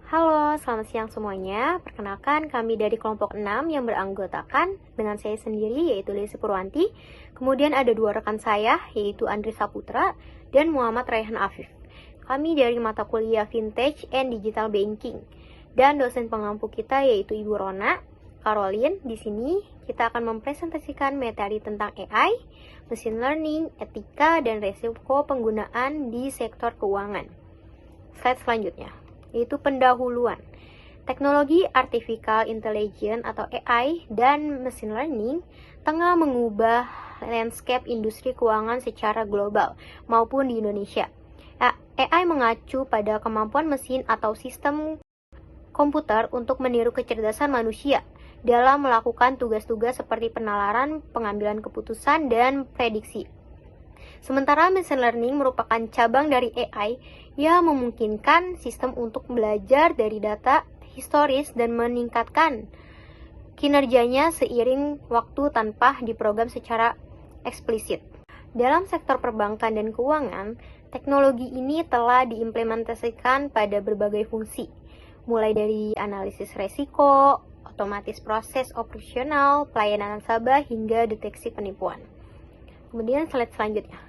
Halo, selamat siang semuanya. Perkenalkan, kami dari kelompok 6 yang beranggotakan dengan saya sendiri, yaitu Desi Purwanti. Kemudian ada dua rekan saya, yaitu Andri Saputra dan Muhammad Raihan Afif. Kami dari mata kuliah Vintage and Digital Banking. Dan dosen pengampu kita yaitu Ibu Rona Caroline. Di sini kita akan mempresentasikan materi tentang AI, machine learning, etika, dan resiko penggunaan di sektor keuangan. Slide selanjutnya, yaitu pendahuluan. Teknologi Artificial Intelligence atau AI dan Machine Learning tengah mengubah landscape industri keuangan secara global maupun di Indonesia. AI mengacu pada kemampuan mesin atau sistem komputer untuk meniru kecerdasan manusia dalam melakukan tugas-tugas seperti penalaran, pengambilan keputusan, dan prediksi. Sementara machine learning merupakan cabang dari AI yang memungkinkan sistem untuk belajar dari data historis dan meningkatkan kinerjanya seiring waktu tanpa diprogram secara eksplisit. Dalam sektor perbankan dan keuangan, teknologi ini telah diimplementasikan pada berbagai fungsi, mulai dari analisis resiko, otomatis proses operasional, pelayanan nasabah, hingga deteksi penipuan. Kemudian slide selanjutnya,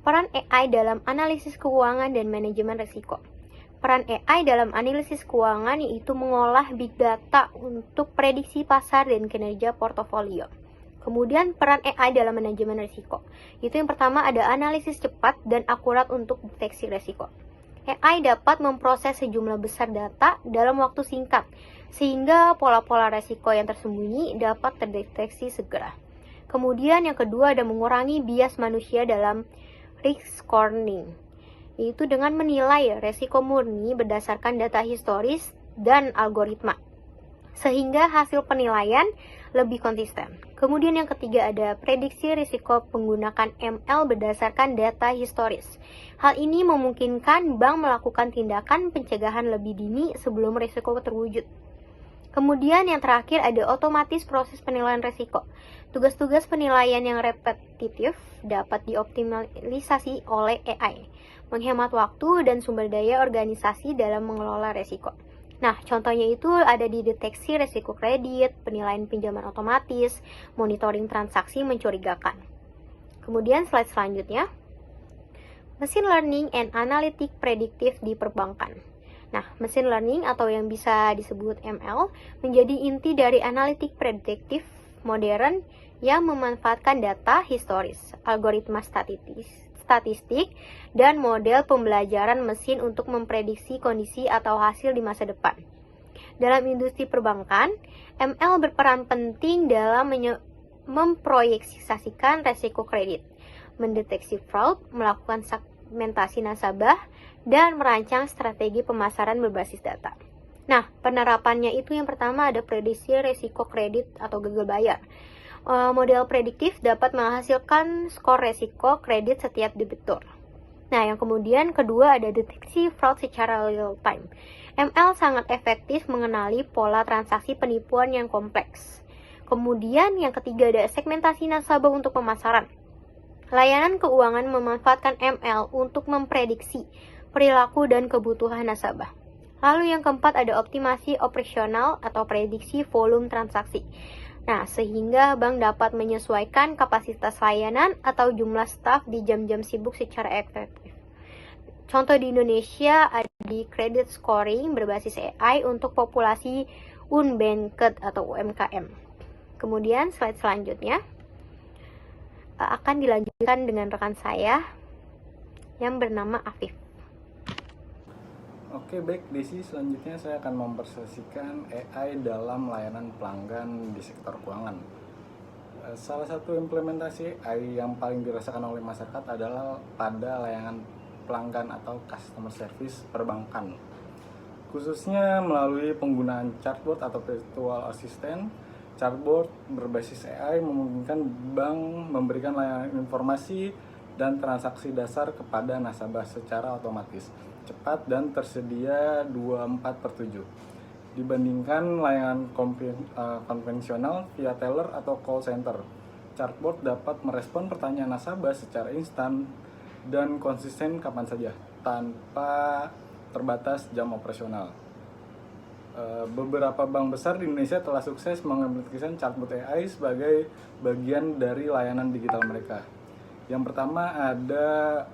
peran AI dalam analisis keuangan dan manajemen risiko. Peran AI dalam analisis keuangan yaitu mengolah big data untuk prediksi pasar dan kinerja portofolio. Kemudian peran AI dalam manajemen risiko. Itu yang pertama ada analisis cepat dan akurat untuk deteksi risiko. AI dapat memproses sejumlah besar data dalam waktu singkat, sehingga pola-pola risiko yang tersembunyi dapat terdeteksi segera. Kemudian yang kedua ada mengurangi bias manusia dalam risk scoring, yaitu dengan menilai risiko murni berdasarkan data historis dan algoritma, sehingga hasil penilaian lebih konsisten. Kemudian yang ketiga ada prediksi risiko menggunakan ML berdasarkan data historis. Hal ini memungkinkan bank melakukan tindakan pencegahan lebih dini sebelum risiko terwujud. Kemudian yang terakhir ada otomatis proses penilaian risiko. Tugas-tugas penilaian yang repetitif dapat dioptimalisasi oleh AI, menghemat waktu dan sumber daya organisasi dalam mengelola risiko. Nah, contohnya itu ada di deteksi risiko kredit, penilaian pinjaman otomatis, monitoring transaksi mencurigakan. Kemudian slide selanjutnya, machine learning and analytic predictive di perbankan. Nah, machine learning atau yang bisa disebut ML menjadi inti dari analitik prediktif modern yang memanfaatkan data historis, algoritma statistik, dan model pembelajaran mesin untuk memprediksi kondisi atau hasil di masa depan. Dalam industri perbankan, ML berperan penting dalam memproyeksikan resiko kredit, mendeteksi fraud, melakukan segmentasi nasabah, dan merancang strategi pemasaran berbasis data. Nah, penerapannya itu yang pertama ada prediksi risiko kredit atau gagal bayar. Model prediktif dapat menghasilkan skor risiko kredit setiap debitur. Nah, yang kemudian kedua ada deteksi fraud secara real time. ML sangat efektif mengenali pola transaksi penipuan yang kompleks. Kemudian yang ketiga ada segmentasi nasabah untuk pemasaran. Layanan keuangan memanfaatkan ML untuk memprediksi perilaku dan kebutuhan nasabah. Lalu yang keempat ada optimasi operasional atau prediksi volume transaksi. Nah, sehingga bank dapat menyesuaikan kapasitas layanan atau jumlah staf di jam-jam sibuk secara efektif. Contoh di Indonesia ada di credit scoring berbasis AI untuk populasi unbanked atau UMKM. Kemudian slide selanjutnya akan dilanjutkan dengan rekan saya yang bernama Afif. Oke, baik Desi, selanjutnya saya akan mempresentasikan AI dalam layanan pelanggan di sektor keuangan. Salah satu implementasi AI yang paling dirasakan oleh masyarakat adalah pada layanan pelanggan atau customer service perbankan, khususnya melalui penggunaan chatbot atau virtual assistant. Chatbot berbasis AI memungkinkan bank memberikan layanan informasi dan transaksi dasar kepada nasabah secara otomatis, cepat, dan tersedia 24/7 dibandingkan layanan konvensional via teller atau call center. Chatbot dapat merespon pertanyaan nasabah secara instan dan konsisten kapan saja tanpa terbatas jam operasional. Beberapa bank besar di Indonesia telah sukses mengimplementasikan chatbot AI sebagai bagian dari layanan digital mereka. Yang pertama ada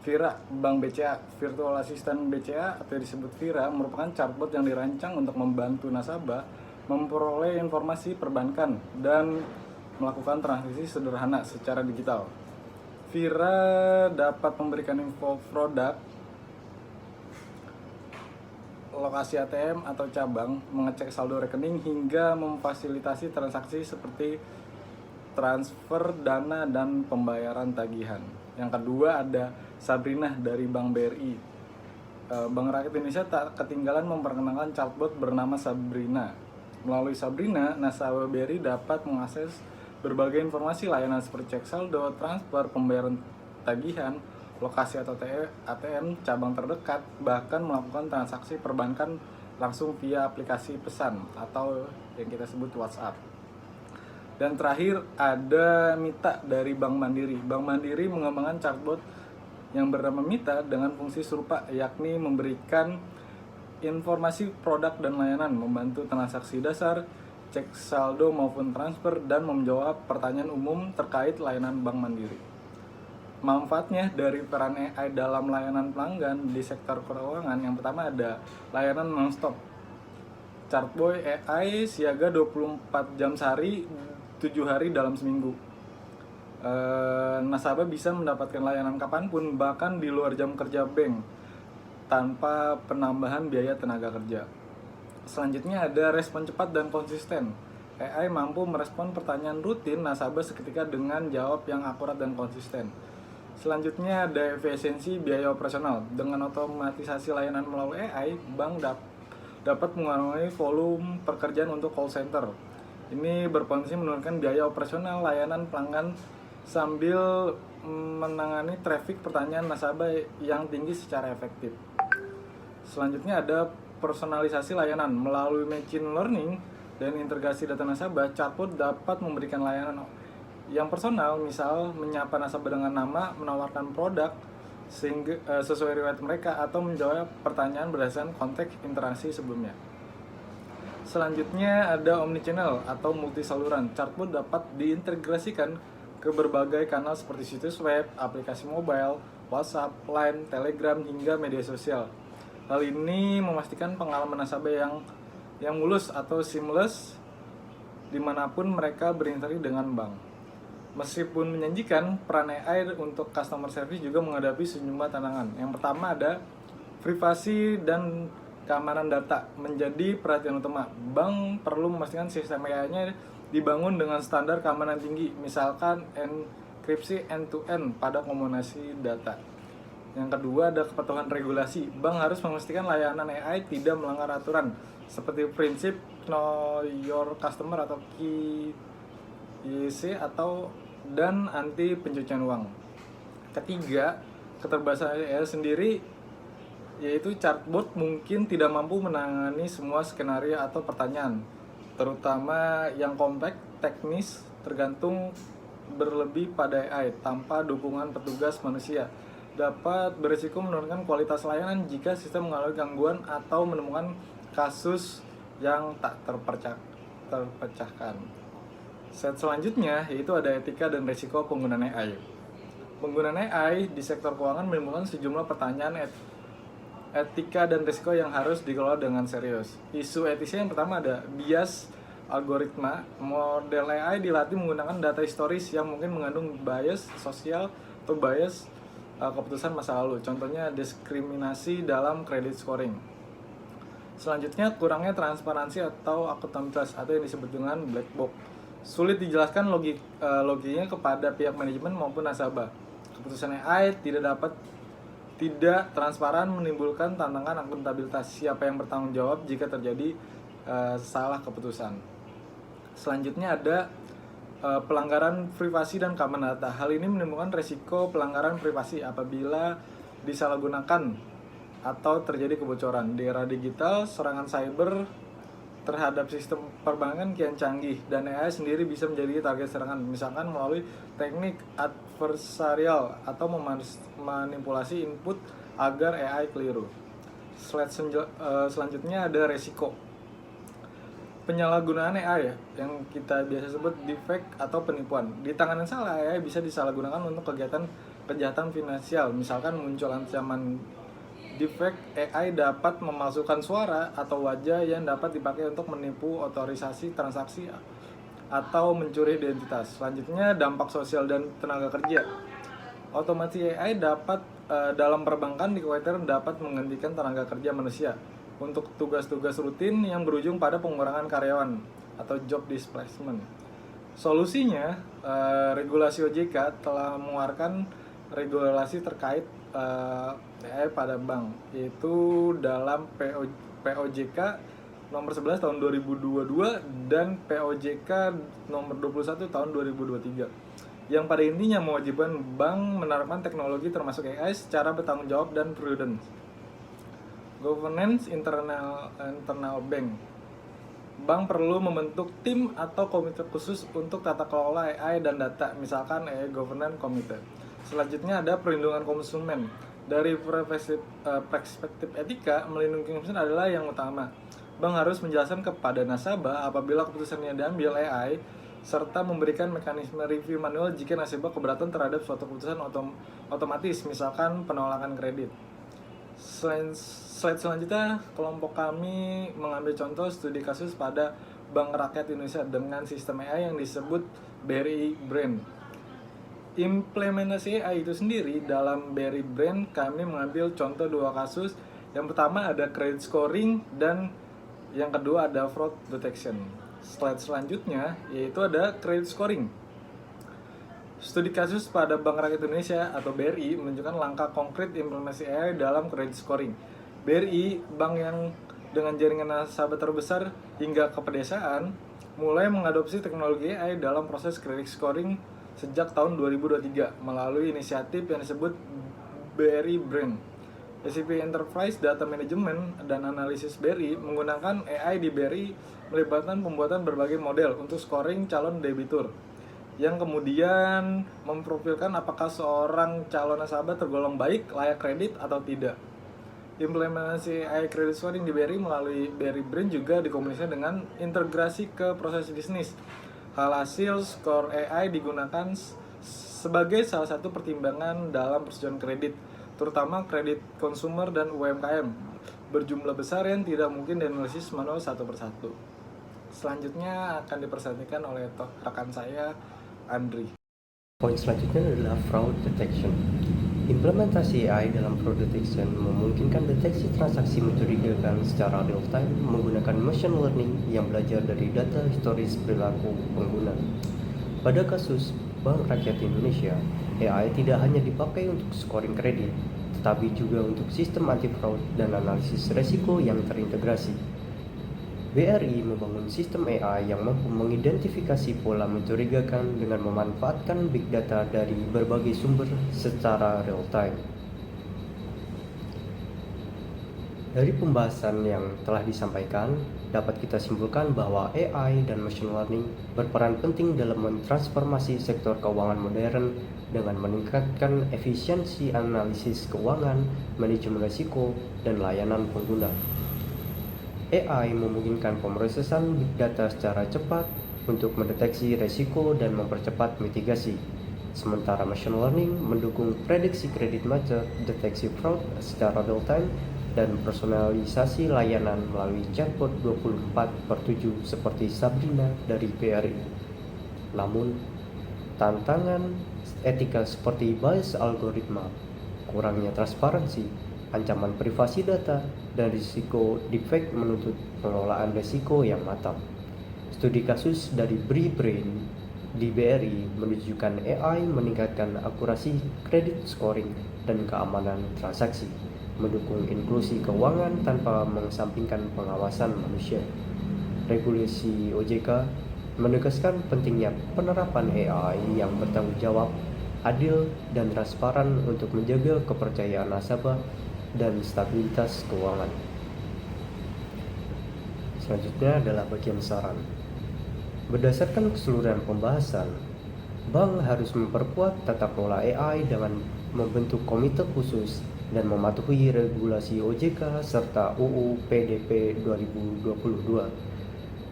Vira, Bank BCA. Virtual Assistant BCA atau disebut Vira merupakan chatbot yang dirancang untuk membantu nasabah memperoleh informasi perbankan dan melakukan transaksi sederhana secara digital. Vira dapat memberikan info produk, lokasi ATM atau cabang, mengecek saldo rekening, hingga memfasilitasi transaksi seperti transfer dana dan pembayaran tagihan. Yang kedua ada Sabrina dari Bank BRI. Bank Rakyat Indonesia tak ketinggalan memperkenalkan chatbot bernama Sabrina. Melalui Sabrina, nasabah BRI dapat mengakses berbagai informasi layanan seperti cek saldo, transfer, pembayaran tagihan, lokasi atau ATM cabang terdekat, bahkan melakukan transaksi perbankan langsung via aplikasi pesan atau yang kita sebut WhatsApp. Dan terakhir ada Mita dari Bank Mandiri. Bank Mandiri mengembangkan chatbot yang bernama Mita dengan fungsi serupa, yakni memberikan informasi produk dan layanan, membantu transaksi dasar, cek saldo maupun transfer, dan menjawab pertanyaan umum terkait layanan Bank Mandiri. Manfaatnya dari peran AI dalam layanan pelanggan di sektor keuangan, yang pertama ada layanan nonstop. Chartboy AI siaga 24 jam sehari, 7 hari dalam seminggu. Nasabah bisa mendapatkan layanan kapanpun, bahkan di luar jam kerja bank, tanpa penambahan biaya tenaga kerja. Selanjutnya ada respon cepat dan konsisten. AI mampu merespon pertanyaan rutin nasabah seketika dengan jawab yang akurat dan konsisten. Selanjutnya ada efisiensi biaya operasional. Dengan otomatisasi layanan melalui AI, bank dapat mengurangi volume pekerjaan untuk call center. Ini berpotensi menurunkan biaya operasional layanan pelanggan sambil menangani traffic pertanyaan nasabah yang tinggi secara efektif. Selanjutnya ada personalisasi layanan. Melalui machine learning dan integrasi data nasabah, chatbot dapat memberikan layanan yang personal, misal menyapa nasabah dengan nama, menawarkan produk sehingga sesuai riwayat mereka, atau menjawab pertanyaan berdasarkan konteks interaksi sebelumnya. Selanjutnya ada omnichannel atau multi saluran. Chatbot dapat diintegrasikan ke berbagai kanal seperti situs web, aplikasi mobile, WhatsApp, Line, Telegram, hingga media sosial. Hal ini memastikan pengalaman nasabah yang mulus atau seamless dimanapun mereka berinteraksi dengan bank. Meskipun menjanjikan, peran AI untuk customer service juga menghadapi sejumlah tantangan. Yang pertama ada privasi dan keamanan data menjadi perhatian utama. Bank perlu memastikan sistem AI-nya dibangun dengan standar keamanan tinggi, misalkan enkripsi end-to-end pada kombinasi data. Yang kedua ada kepatuhan regulasi. Bank harus memastikan layanan AI tidak melanggar aturan seperti prinsip Know Your Customer atau KYC dan anti pencucian uang. Ketiga, keterbatasan AI sendiri, yaitu chatbot mungkin tidak mampu menangani semua skenario atau pertanyaan, terutama yang kompleks teknis, tergantung berlebih pada AI tanpa dukungan petugas manusia. Dapat berisiko menurunkan kualitas layanan jika sistem mengalami gangguan atau menemukan kasus yang tak terpecahkan. Set selanjutnya yaitu ada etika dan risiko penggunaan AI. Penggunaan AI di sektor keuangan menimbulkan sejumlah pertanyaan etika dan risiko yang harus dikelola dengan serius. Isu etisnya yang pertama ada bias algoritma. Model AI dilatih menggunakan data historis yang mungkin mengandung bias sosial atau bias keputusan masa lalu. Contohnya diskriminasi dalam credit scoring. Selanjutnya kurangnya transparansi atau akuntabilitas atau yang disebut dengan black box. Sulit dijelaskan logiknya kepada pihak manajemen maupun nasabah. Keputusan AI tidak transparan, menimbulkan tantangan akuntabilitas. Siapa yang bertanggung jawab jika terjadi salah keputusan. Selanjutnya ada pelanggaran privasi dan keamanan data. Hal ini menimbulkan risiko pelanggaran privasi apabila disalahgunakan atau terjadi kebocoran. Di era digital, serangan cyber terhadap sistem perbankan kian canggih dan AI sendiri bisa menjadi target serangan, misalkan melalui teknik adversarial atau memanipulasi input agar AI keliru. Selanjutnya ada resiko. Penyalahgunaan AI ya, yang kita biasa sebut defect atau penipuan. Di tangan yang salah, AI bisa disalahgunakan untuk kegiatan kejahatan finansial. Misalkan muncul ancaman defect, AI dapat memalsukan suara atau wajah yang dapat dipakai untuk menipu otorisasi transaksi atau mencuri identitas. Selanjutnya, dampak sosial dan tenaga kerja. Otomasi AI dalam perbankan dikhawatirkan dapat menggantikan tenaga kerja manusia untuk tugas-tugas rutin yang berujung pada pengurangan karyawan atau job displacement. Solusinya, regulasi OJK telah mengeluarkan regulasi terkait AI pada bank, yaitu dalam POJK nomor 11 tahun 2022 dan POJK nomor 21 tahun 2023, yang pada intinya mewajibkan bank menerapkan teknologi termasuk AI secara bertanggung jawab dan prudent. Governance internal bank. Bank perlu membentuk tim atau komite khusus untuk tata kelola AI dan data, misalkan AI Governance Committee. Selanjutnya ada perlindungan konsumen. Dari perspektif etika, melindungi konsumen adalah yang utama. Bank harus menjelaskan kepada nasabah apabila keputusan yang diambil AI serta memberikan mekanisme review manual jika nasabah keberatan terhadap suatu keputusan otomatis, misalkan penolakan kredit. Slide selanjutnya, kelompok kami mengambil contoh studi kasus pada Bank Rakyat Indonesia dengan sistem AI yang disebut BRI Brain. Implementasi AI itu sendiri dalam BRI Brain kami mengambil contoh dua kasus. Yang pertama ada credit scoring dan yang kedua ada fraud detection. Slide selanjutnya yaitu ada credit scoring. Studi kasus pada Bank Rakyat Indonesia atau BRI menunjukkan langkah konkret implementasi AI dalam credit scoring. BRI, bank yang dengan jaringan nasabah terbesar hingga ke pedesaan, mulai mengadopsi teknologi AI dalam proses credit scoring sejak tahun 2023 melalui inisiatif yang disebut BRI Brain. SCP Enterprise Data Management dan Analisis BRI menggunakan AI di BRI melibatkan pembuatan berbagai model untuk scoring calon debitur yang kemudian memprofilkan apakah seorang calon nasabah tergolong baik, layak kredit atau tidak. Implementasi AI credit scoring di BRI melalui BRI Brain juga dikomunikasikan dengan integrasi ke proses bisnis. Hasil skor AI digunakan sebagai salah satu pertimbangan dalam persetujuan kredit, terutama kredit konsumer dan UMKM berjumlah besar yang tidak mungkin dianalisis manual satu persatu. Selanjutnya akan dipresentasikan oleh rekan saya, Andri. Poin selanjutnya adalah fraud detection. Implementasi AI dalam fraud detection memungkinkan deteksi transaksi mencurigakan secara real time menggunakan machine learning yang belajar dari data historis perilaku pengguna. Pada kasus Bank Rakyat Indonesia, AI tidak hanya dipakai untuk scoring kredit, tetapi juga untuk sistem anti-fraud dan analisis resiko yang terintegrasi. BRI membangun sistem AI yang mampu mengidentifikasi pola mencurigakan dengan memanfaatkan big data dari berbagai sumber secara real time. Dari pembahasan yang telah disampaikan, dapat kita simpulkan bahwa AI dan machine learning berperan penting dalam mentransformasi sektor keuangan modern dengan meningkatkan efisiensi analisis keuangan, manajemen risiko, dan layanan pengguna. AI memungkinkan pemrosesan big data secara cepat untuk mendeteksi risiko dan mempercepat mitigasi. Sementara machine learning mendukung prediksi kredit macet, deteksi fraud secara real time, dan personalisasi layanan melalui chatbot 24/7 seperti Sabrina dari BRI. Namun, tantangan etika seperti bias algoritma, kurangnya transparansi, ancaman privasi data, dan risiko deepfake menuntut pengelolaan risiko yang matang. Studi kasus dari BRI Brain di BRI menunjukkan AI meningkatkan akurasi kredit scoring dan keamanan transaksi, mendukung inklusi keuangan tanpa mengesampingkan pengawasan manusia. Regulasi OJK menegaskan pentingnya penerapan AI yang bertanggung jawab, adil, dan transparan untuk menjaga kepercayaan nasabah dan stabilitas keuangan. Selanjutnya adalah bagian saran. Berdasarkan keseluruhan pembahasan, bank harus memperkuat tata kelola AI dengan membentuk komite khusus dan mematuhi regulasi OJK serta UU PDP 2022.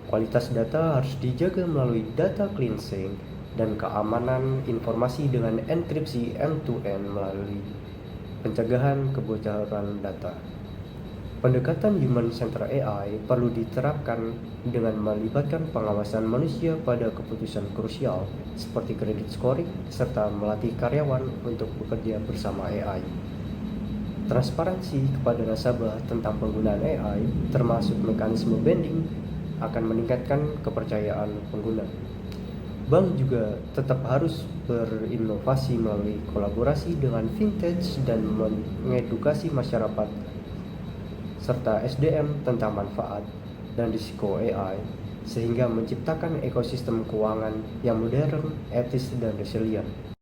Kualitas data harus dijaga melalui data cleansing dan keamanan informasi dengan enkripsi end-to-end melalui pencegahan kebocoran data. Pendekatan human-centered AI perlu diterapkan dengan melibatkan pengawasan manusia pada keputusan krusial seperti credit scoring serta melatih karyawan untuk bekerja bersama AI. Transparansi kepada nasabah tentang penggunaan AI, termasuk mekanisme banding, akan meningkatkan kepercayaan pengguna. Bank juga tetap harus berinovasi melalui kolaborasi dengan fintech dan mengedukasi masyarakat serta SDM tentang manfaat dan risiko AI, sehingga menciptakan ekosistem keuangan yang modern, etis, dan resilient.